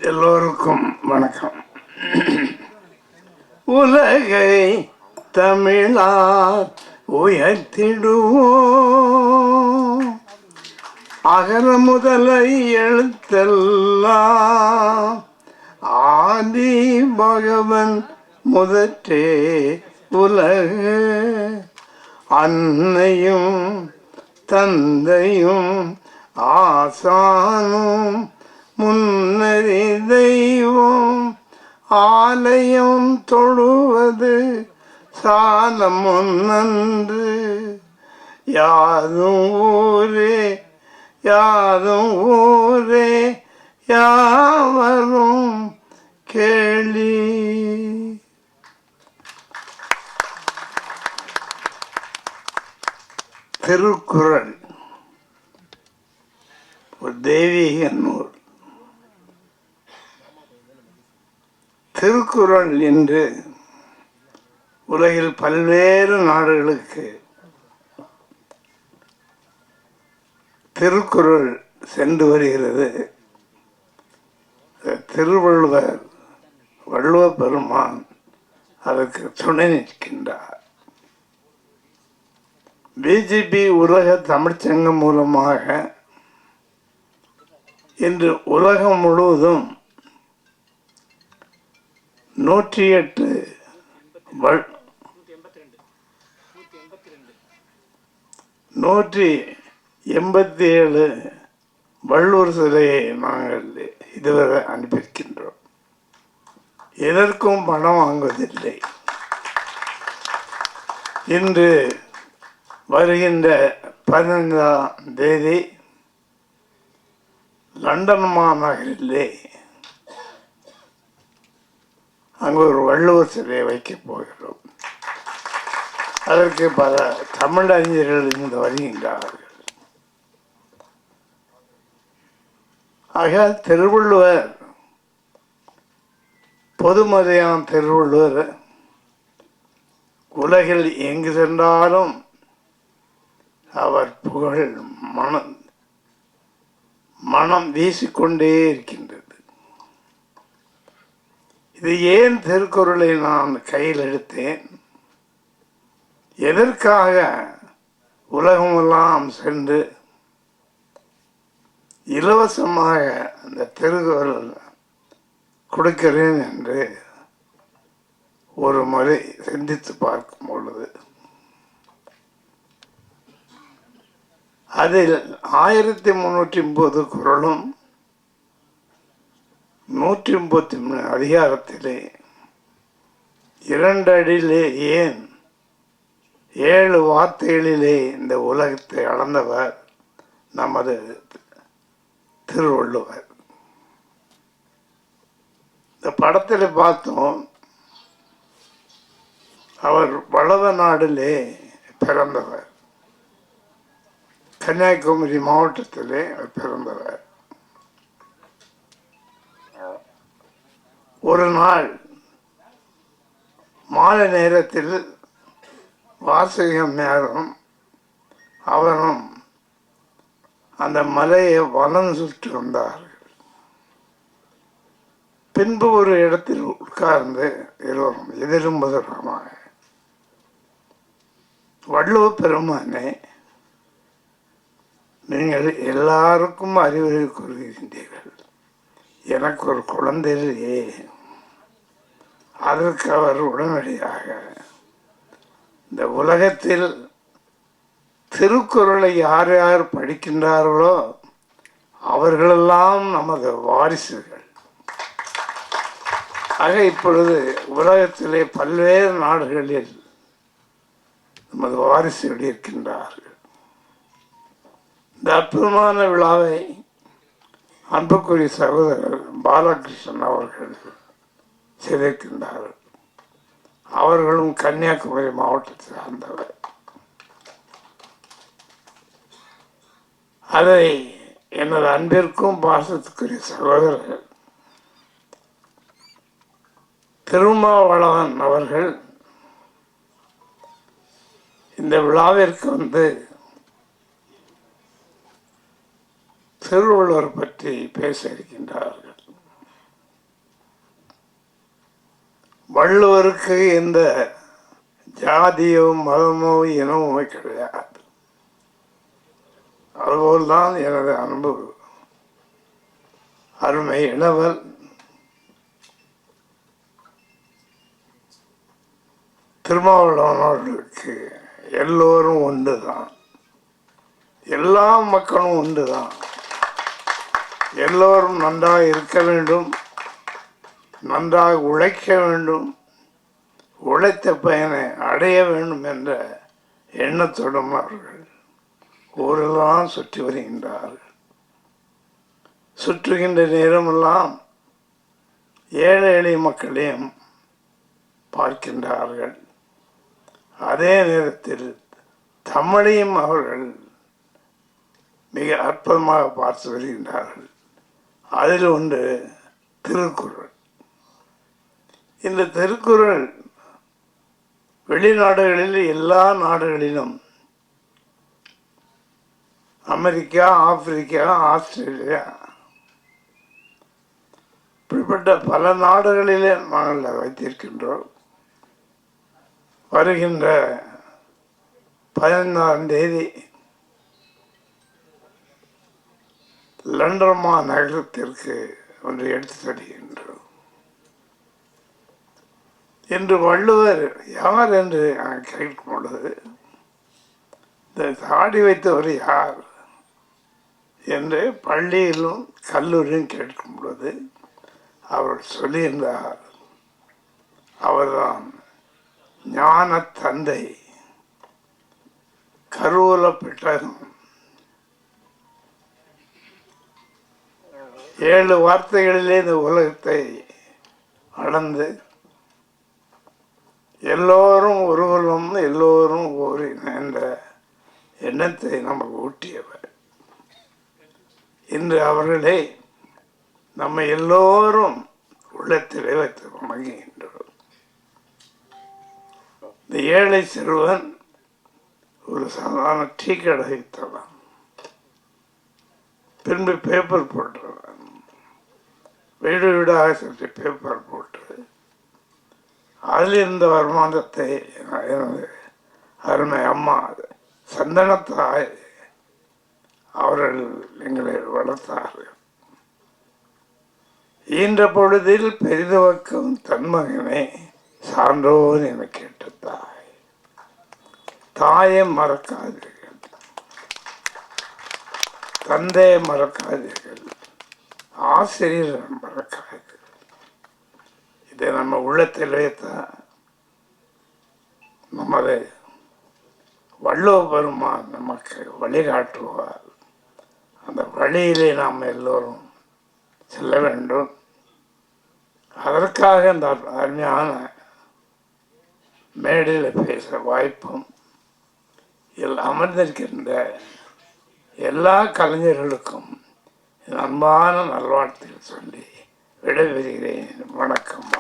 எல்லோருக்கும் வணக்கம். உலகை தமிழால் உயர்த்திடுவோம், அகர முதல எழுத்தெல்லாம் ஆதி பகவன் முதற்றே உலக அன்னையும் தந்தையும் ஆசானும் முன்னறி தெய்வம் ஆலயம் தொழுவது சாலம் ஒன்னன்று யாதும் ஊரே யாதும் ஊரே யாவரும் கேளி. திருக்குறள் ஒரு தெய்வீக நூல். திருக்குறள் என்று உலகில் பல்வேறு நாடுகளுக்கு திருக்குறள் சென்று வருகிறது. திருவள்ளுவர் வள்ளுவ பெருமான் அதற்கு துணை நிற்கின்றார். பிஜேபி உலக தமிழ்ச்சங்கம் மூலமாக இன்று உலகம் முழுவதும் 187 வள்ளுவர் சிலையை நாங்கள் இதுவரை அனுப்பியிருக்கின்றோம். எதற்கும் பணம் வாங்குவதில்லை. இன்று வருகின்ற 15ஆம் தேதி லண்டன் மாநகரிலே அங்கு ஒரு வள்ளுவர் சிலையை வைக்கப் போகிறோம். அதற்கு பல தமிழ் அறிஞர்கள் இங்கு வருகின்றார்கள். ஆக திருவள்ளுவர், பொதுமறையான் திருவள்ளுவர் உலகில் எங்கு சென்றாலும் அவர் புகழ் மனம் வீசிக்கொண்டே இருக்கின்றது. இது ஏன் திருக்குறளை நான் கையில் எடுத்தேன், எதற்காக உலகமெல்லாம் சென்று இலவசமாக அந்த திருக்குறள் கொடுக்கிறேன் என்று ஒரு முறை சிந்தித்து பார்க்கும் பொழுது அதில் 1330 குறளும் 133 அதிகாரத்திலே 2 அடியிலே ஏன் 7 வார்த்தைகளிலே இந்த உலகத்தை அளந்தவர் நமது திருவள்ளுவர். இந்த படத்தில் பார்த்தோம், அவர் வளவ நாடிலே பிறந்தவர், கன்னியாகுமரி மாவட்டத்திலே பிறந்தவர். ஒரு நாள் மாலை நேரத்தில் வாசகம் நேரம் அவரும் அந்த மலையை வலம் சுற்றி வந்தார்கள். பின்பு ஒரு இடத்தில் உட்கார்ந்து எல்லோரும் எதிரும் புதிரமாக, வள்ளுவ பெருமானே, நீங்கள் எல்லாருக்கும் அறிவுரை கூறுகின்றீர்கள், எனக்கு ஒரு குழந்தை இல்லையே. அதற்கு அவர் உடனடியாக இந்த உலகத்தில் திருக்குறளை யார் யார் படிக்கின்றார்களோ அவர்களெல்லாம் நமது வாரிசுகள். ஆக இப்பொழுது உலகத்திலே பல்வேறு நாடுகளில் நமது வாரிசுகள் இருக்கின்றார்கள். இந்த அற்புதமான விழாவை அன்புக்குரிய சகோதரர் பாலகிருஷ்ணன் அவர்கள் செய்திருக்கின்றார்கள். அவர்களும் கன்னியாகுமரி மாவட்டத்தை சார்ந்தவர். அதை எனது அன்பிற்கும் பாசத்துக்குரிய சகோதரர்கள் திருமாவளவன் அவர்கள் இந்த விழாவிற்கு வந்து திருவள்ளுவர் பற்றி பேச இருக்கின்றார்கள். வள்ளுவருக்கு எந்த ஜாதியோ மதமோ இனமோ கிடையாது. அதுபோல்தான் எனது அன்பு அருமை இளவல் திருமாவளவன் அவர்களுக்கு எல்லோரும் ஒன்றுதான், எல்லா மக்களும் ஒன்றுதான். எல்லோரும் நன்றாக இருக்க வேண்டும், நன்றாக உழைக்க வேண்டும், உழைத்த பயனை அடைய வேண்டும் என்ற எண்ணத்துடன் அவர்கள் ஊரெல்லாம் சுற்றி வருகின்றார்கள். சுற்றுகின்ற நேரமெல்லாம் ஏழை எளிய மக்களையும் பார்க்கின்றார்கள். அதே நேரத்தில் தமிழையும் அவர்கள் மிக அற்புதமாக பார்த்து வருகின்றார்கள். அதில் ஒன்று திருக்குறள். இந்த திருக்குறள் வெளிநாடுகளில், எல்லா நாடுகளிலும், அமெரிக்கா, ஆப்பிரிக்கா, ஆஸ்திரேலியா, இப்படிப்பட்ட பல நாடுகளிலே நாங்கள் வைத்திருக்கின்றோம். வருகின்ற 15ஆம் தேதி லண்டன் நகரத்திற்கு ஒன்று எடுத்து தருகின்றோம். இன்று வள்ளுவர் யார் என்று நான் கேட்கும் பொழுது, இந்த தாடி வைத்தவர் யார் என்று பள்ளியிலும் கல்லூரியும் கேட்கும் பொழுது அவர் சொல்லியிருந்தார், அவர்தான் ஞான தந்தை, கருவூல பெட்டகம். 7 வார்த்தைகளிலே இந்த உலகத்தை அளந்து எல்லோரும் ஒருவரும் எல்லோரும் ஒரு என்ற எண்ணத்தை நமக்கு ஊட்டியவர். இன்று அவர்களே நம்ம எல்லோரும் உள்ளத்திலே வைத்து வணங்குகின்றோம். இந்த ஏழை சிறுவன் ஒரு சாதாரண டீ கடை வைத்தவன், பின்பு பேப்பர் போட்டுறவன், வீடு வீடாக சென்று பேப்பர் போட்டு அதில் இருந்த வருமானத்தை எனது அருமை அம்மா சந்தனத்தாய் அவர்கள் எங்களை வளர்த்தார்கள். ஈன்ற பொழுதில் பெரிதுவக்கும் தன்மகனை சான்றோன் என கேட்ட தாய். தாயை மறக்காதீர்கள், தந்தையை மறக்காதீர்கள், ஆசிரியரை மறக்காதீர்கள். இதை நம்ம உள்ளத்தில் வைத்தான் நமது வள்ளுவ பெருமான் நமக்கு வழிகாட்டுவார். அந்த வழியிலே நாம் எல்லோரும் செல்ல வேண்டும். அதற்காக இந்த அருமையான மேடையில் பேச வாய்ப்பும் அமர்ந்திருக்கின்ற எல்லா கலைஞர்களுக்கும் அன்பான நல்வாழ்த்துக்கள் சொல்லி விடைபெறுகிறேன். வணக்கம்.